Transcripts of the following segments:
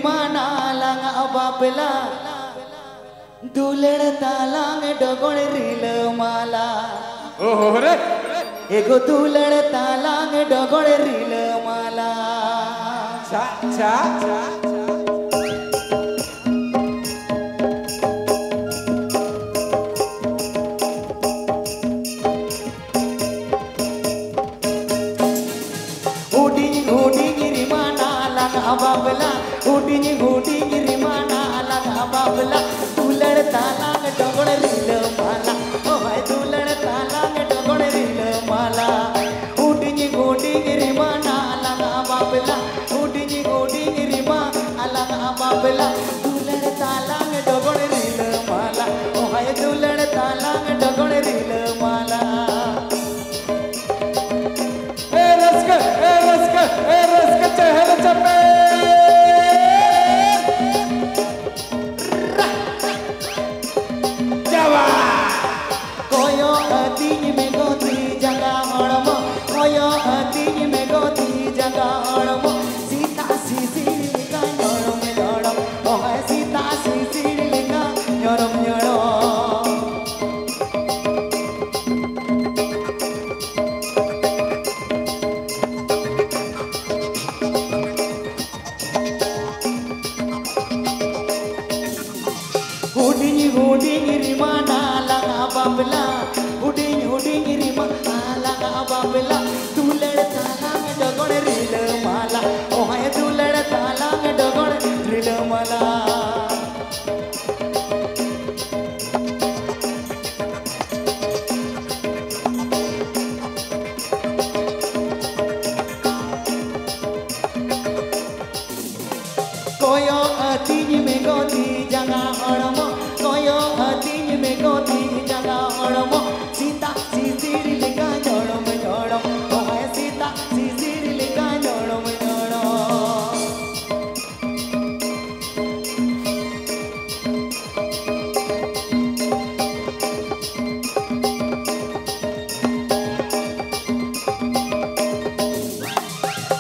mana lang abapela duled talang dogon ril mala oh re ego duled talang dogon ril mala cha cha ababla huding rimana lang ababla dulad talang dogon ril mala oh hai dulad talang dogon ril mala huding rimana lang ababla huding rimana lang ababla dulad talang dogon ril mala oh hai dulad talang dogon ril mala raska chehra chape huding rimana lang ababla huding rimana lang ababla dulad talang dogon ril mala oh hai dulad talang dogon ril mala koyo atin me goti jaga hormo koyo atin me goti jaga hormo sita sisir leka jodom jodom oh hai sita sisir leka jodom jodom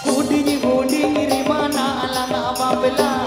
huding rimana lang ababla